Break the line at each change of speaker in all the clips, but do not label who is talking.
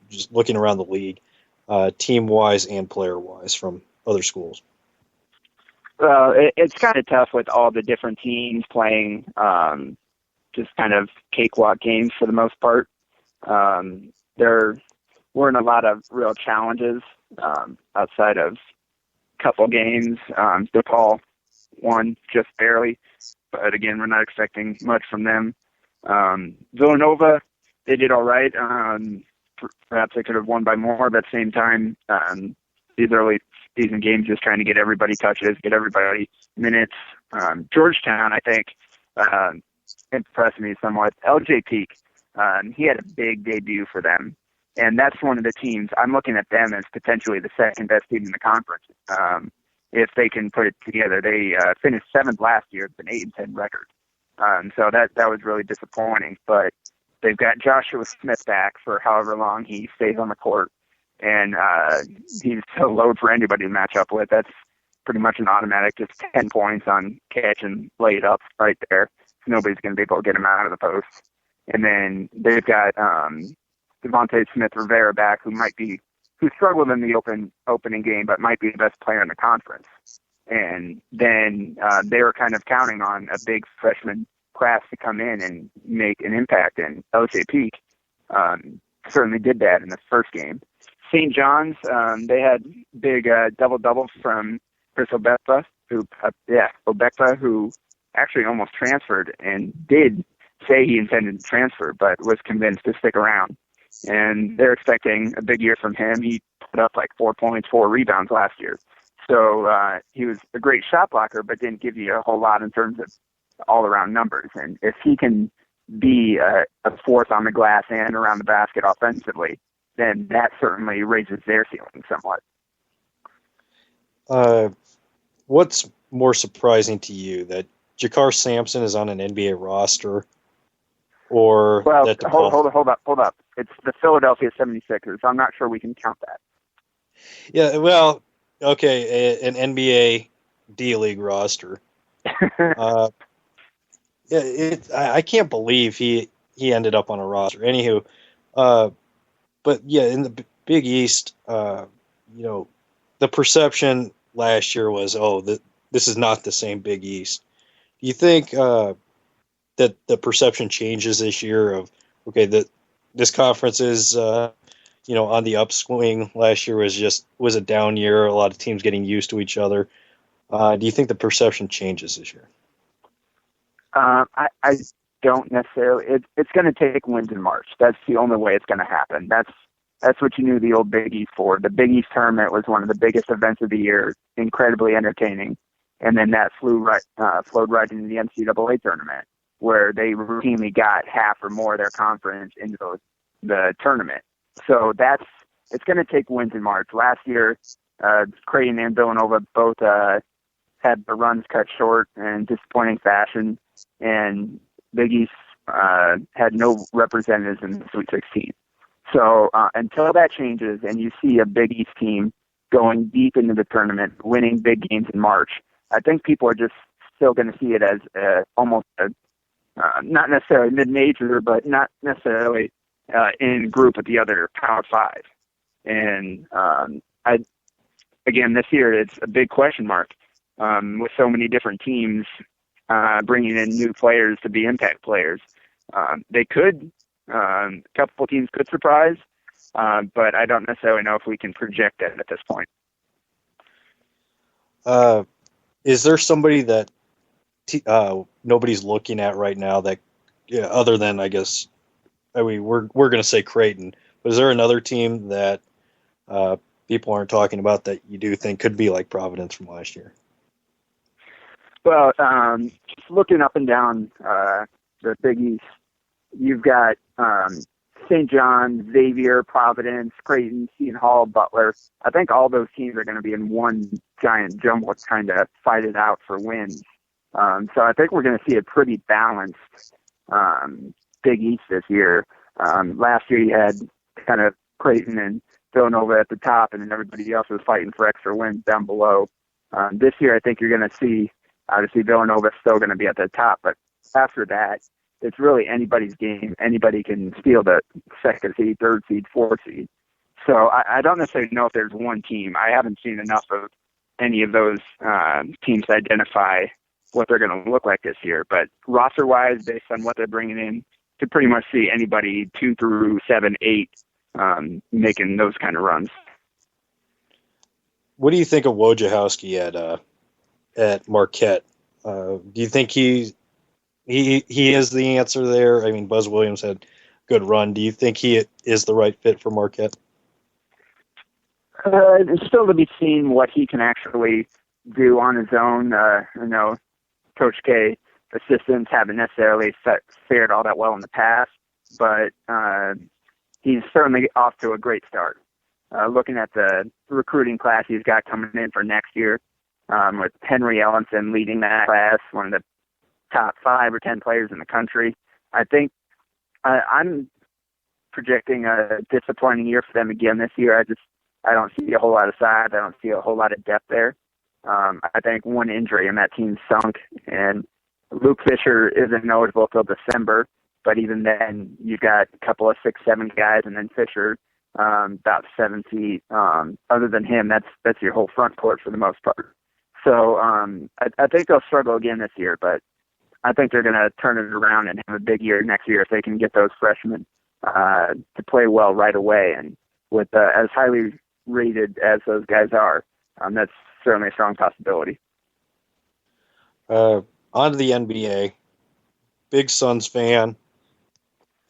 just looking around the league, team-wise and player-wise from other schools?
Well, it's kind of tough with all the different teams playing just kind of cakewalk games for the most part. There weren't a lot of real challenges outside of a couple games. DePaul won just barely, but again, we're not expecting much from them. Villanova, they did all right. Perhaps they could have won by more, but at the same time, these early season games, just trying to get everybody touches, get everybody minutes. Georgetown, I think, impressed me somewhat. LJ Peak, he had a big debut for them, and that's one of the teams. I'm looking at them as potentially the second best team in the conference. If they can put it together, they finished 7th last year. It's an 8-10 record. So that was really disappointing. But they've got Joshua Smith back for however long he stays on the court, and he's a load for anybody to match up with. That's pretty much an automatic, just 10 points on catch and lay it up right there. So nobody's going to be able to get him out of the post. And then they've got Devontae Smith-Rivera back, who struggled in the opening game, but might be the best player in the conference. And then they were kind of counting on a big freshman class to come in and make an impact. And LJ Peak certainly did that in the first game. St. John's, they had big double-double from Chris Obekpa, who actually almost transferred and did say he intended to transfer, but was convinced to stick around. And they're expecting a big year from him. He put up like 4 points, 4 rebounds last year. So he was a great shot blocker, but didn't give you a whole lot in terms of all-around numbers. And if he can be a force on the glass and around the basket offensively, then that certainly raises their ceiling somewhat.
What's more surprising to you, that Jakar Sampson is on an NBA roster, or that
hold up. It's the Philadelphia 76ers. I'm not sure we can count that.
Yeah, well, okay, an NBA D-League roster. I can't believe he ended up on a roster. Anywho, but yeah, in the Big East, the perception last year was, this is not the same Big East. Do you think that the perception changes this year of, this conference is, on the upswing? Last year was a down year, a lot of teams getting used to each other. Do you think the perception changes this year?
I don't necessarily. It's going to take wins in March. That's the only way it's going to happen. That's what you knew the old Big East for. The Big East tournament was one of the biggest events of the year, incredibly entertaining, and then that flowed right into the NCAA tournament, where they routinely got half or more of their conference into the tournament. So it's going to take wins in March. Last year, Creighton and Villanova both had the runs cut short in disappointing fashion, and Big East had no representatives in the Sweet 16. So until that changes and you see a Big East team going deep into the tournament, winning big games in March, I think people are just still going to see it as almost not necessarily mid-major, but not necessarily in group with the other Power Five. And again, this year it's a big question mark with so many different teams bringing in new players to be impact players. They could, a couple of teams could surprise, but I don't necessarily know if we can project that at this point.
Is there somebody that nobody's looking at right now that, other than, I guess, we're going to say Creighton, but is there another team that people aren't talking about that you do think could be like Providence from last year?
Well, just looking up and down the Big East, you've got St. John's, Xavier, Providence, Creighton, Seton Hall, Butler. I think all those teams are going to be in one giant jumble trying to fight it out for wins. So I think we're going to see a pretty balanced Big East this year. Last year you had kind of Creighton and Villanova at the top, and then everybody else was fighting for extra wins down below. This year I think you're going to see, obviously Villanova still going to be at the top, but after that it's really anybody's game. Anybody can steal the second seed, third seed, fourth seed. So I don't necessarily know if there's one team. I haven't seen enough of any of those teams to identify what they're going to look like this year. But roster-wise, based on what they're bringing in, to pretty much see anybody 2 through 7, 8 making those kind of runs.
What do you think of Wojciechowski at Marquette? Do you think he is the answer there? I mean, Buzz Williams had a good run. Do you think he is the right fit for Marquette?
It's still to be seen what he can actually do on his own. Coach K assistants haven't necessarily fared all that well in the past, but he's certainly off to a great start. Looking at the recruiting class he's got coming in for next year, with Henry Ellenson leading that class, one of the top 5 or 10 players in the country. I think I'm projecting a disappointing year for them again this year. I don't see a whole lot of size. I don't see a whole lot of depth there. I think one injury and that team's sunk, and Luke Fisher isn't eligible till December, but even then you've got a couple of 6, 7 guys, and then Fisher about 7 feet. Other than him, that's your whole front court for the most part. So I think they'll struggle again this year, but I think they're going to turn it around and have a big year next year if they can get those freshmen to play well right away. And with as highly rated as those guys are, that's certainly a strong possibility.
On to the NBA. Big Suns fan.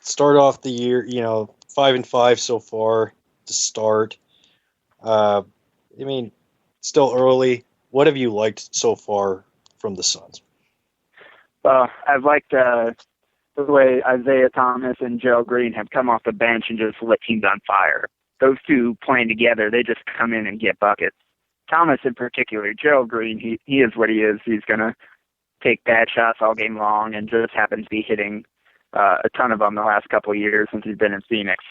Start off the year, 5-5 so far to start. Still early. What have you liked so far from the Suns?
Well, I've liked the way Isaiah Thomas and Gerald Green have come off the bench and just lit teams on fire. Those two playing together, they just come in and get buckets. Thomas in particular, Gerald Green, he is what he is. He's going to take bad shots all game long and just happens to be hitting a ton of them the last couple of years since he's been in Phoenix.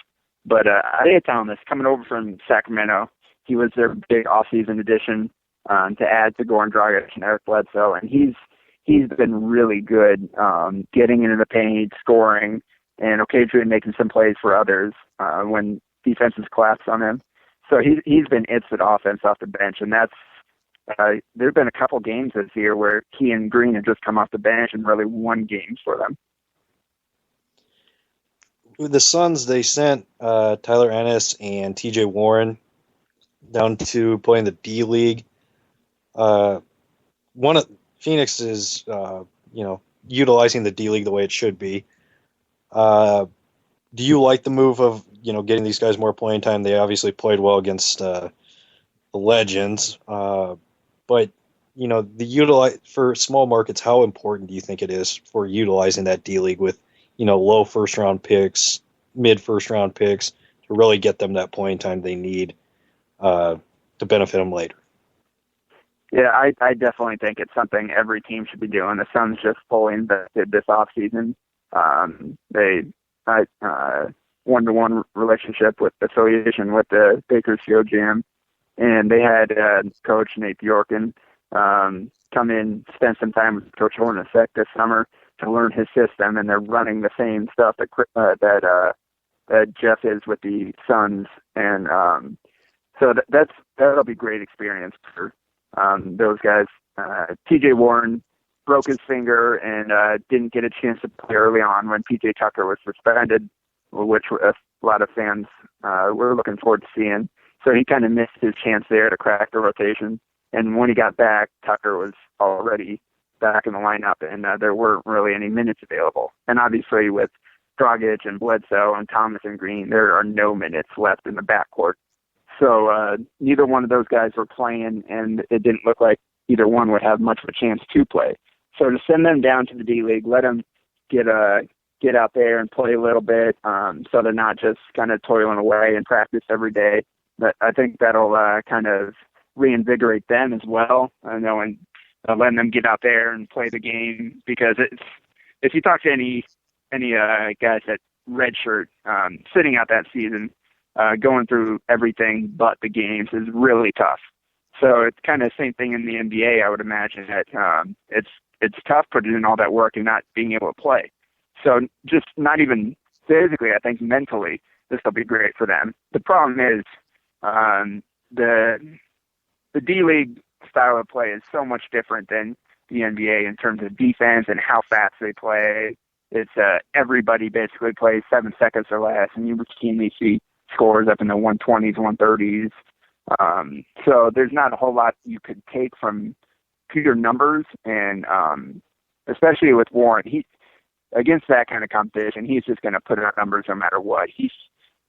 But Isaiah Thomas, coming over from Sacramento, he was their big offseason addition to add to Goran Dragic and Eric Bledsoe, and he's been really good getting into the paint, scoring, and occasionally making some plays for others when defenses collapse on him. So he's been it for the offense off the bench, and that's there have been a couple games this year where he and Green have just come off the bench and really won games for them.
With the Suns, they sent Tyler Ennis and T.J. Warren down to play in the D League. Phoenix is, utilizing the D League the way it should be. Do you like the move of, getting these guys more playing time? They obviously played well against the Legends, but for small markets, how important do you think it is for utilizing that D League with, low first round picks, mid first round picks to really get them that playing time they need to benefit them later?
Yeah, I definitely think it's something every team should be doing. The Suns just fully invested this offseason. They one-to-one relationship with affiliation with the Bakersfield Jam, and they had Coach Nate Bjorken come in, spend some time with Coach Hornacek this summer to learn his system, and they're running the same stuff that Jeff is with the Suns, and so that'll be great experience for those guys. T.J. Warren broke his finger and didn't get a chance to play early on when P.J. Tucker was suspended, which a lot of fans were looking forward to seeing. So he kind of missed his chance there to crack the rotation. And when he got back, Tucker was already back in the lineup, and there weren't really any minutes available. And obviously with Dragic and Bledsoe and Thomas and Green, there are no minutes left in the backcourt. So neither one of those guys were playing, and it didn't look like either one would have much of a chance to play. So to send them down to the D League, let them get out there and play a little bit, so they're not just kind of toiling away and practice every day. But I think that'll kind of reinvigorate them as well, and letting them get out there and play the game. Because if you talk to any guys at redshirt sitting out that season, going through everything but the games is really tough. So it's kind of the same thing in the NBA. I would imagine that it's tough putting in all that work and not being able to play. So just not even physically, I think mentally, this will be great for them. The problem is the D-League style of play is so much different than the NBA in terms of defense and how fast they play. It's everybody basically plays 7 seconds or less, and you routinely see scores up in the 120s, 130s. So there's not a whole lot you could take from pure numbers, and especially with Warren, against that kind of competition, he's just going to put up numbers no matter what. He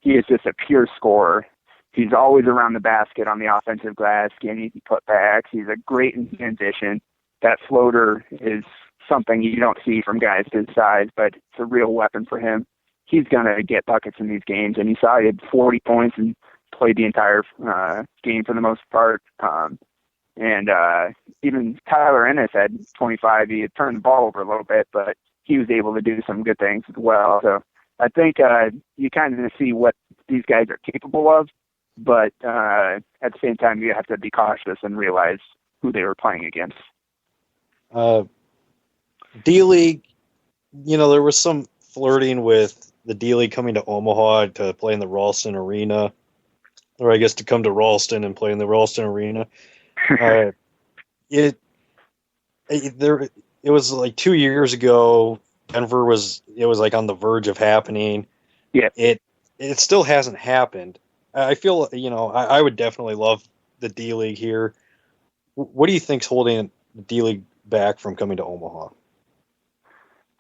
is just a pure scorer. He's always around the basket on the offensive glass, getting easy putbacks. He's a great in transition. That floater is something you don't see from guys his size, but it's a real weapon for him. He's going to get buckets in these games, and you saw he had 40 points and played the entire game for the most part. And even Tyler Ennis had 25. He had turned the ball over a little bit, but he was able to do some good things as well. So I think you kind of see what these guys are capable of, but at the same time, you have to be cautious and realize who they were playing against.
D-League, there was some flirting with the D-League coming to Omaha to play in the Ralston Arena, or I guess to come to Ralston and play in the Ralston Arena. It was like 2 years ago. Denver was like on the verge of happening.
Yeah.
It still hasn't happened. I feel, I would definitely love the D-League here. What do you think's holding the D-League back from coming to Omaha?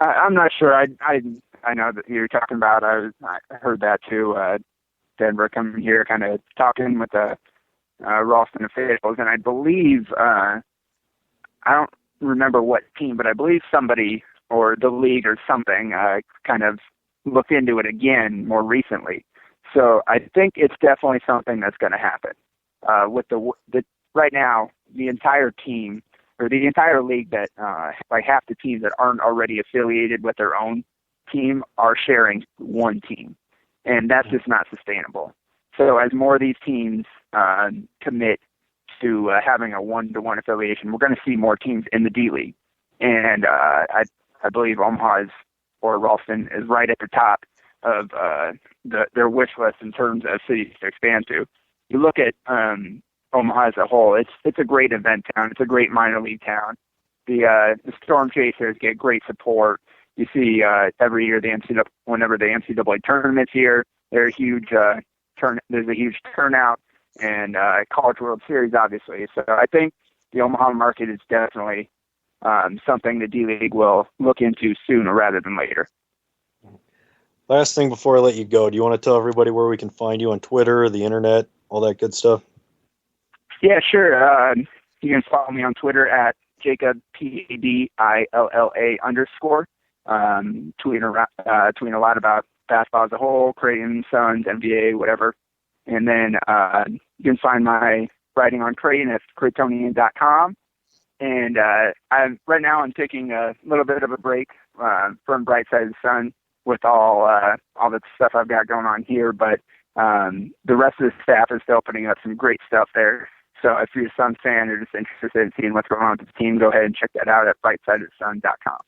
I'm not sure. I know that you're talking about. I heard that too. Denver coming here, kind of talking with the Ralston officials, and I believe I don't remember what team, but I believe somebody or the league or something kind of looked into it again more recently. So I think it's definitely something that's going to happen. With the right now, the entire team or the entire league that like half the teams that aren't already affiliated with their own team are sharing one team, and that's just not sustainable. So as more of these teams commit to having a one-to-one affiliation, we're going to see more teams in the D-League. And I believe Omaha or Ralston is right at the top of their wish list in terms of cities to expand to. You look at Omaha as a whole, it's a great event town. It's a great minor league town. The Storm Chasers get great support. You see every year whenever the NCAA tournament's here, there's a huge turnout, and College World Series, obviously. So I think the Omaha market is definitely something the D-League will look into sooner rather than later.
Last thing before I let you go, do you want to tell everybody where we can find you on Twitter, the internet, all that good stuff?
Yeah, sure. You can follow me on Twitter at Jacob PADILLA _. Tweeting a lot about basketball as a whole, Creighton, Suns, NBA, whatever. And then you can find my writing on Creighton at Creightonian.com. And right now I'm taking a little bit of a break from Bright Side of the Sun with all the stuff I've got going on here. But the rest of the staff is still putting up some great stuff there. So if you're a Suns fan or just interested in seeing what's going on with the team, go ahead and check that out at brightsideofthesun.com.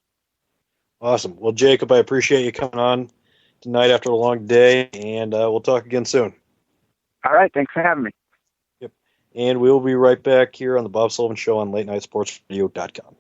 Awesome. Well, Jacob, I appreciate you coming on tonight after a long day, and we'll talk again soon.
All right. Thanks for having me.
Yep. And we'll be right back here on the Bob Sullivan Show on LateNightSportsRadio.com.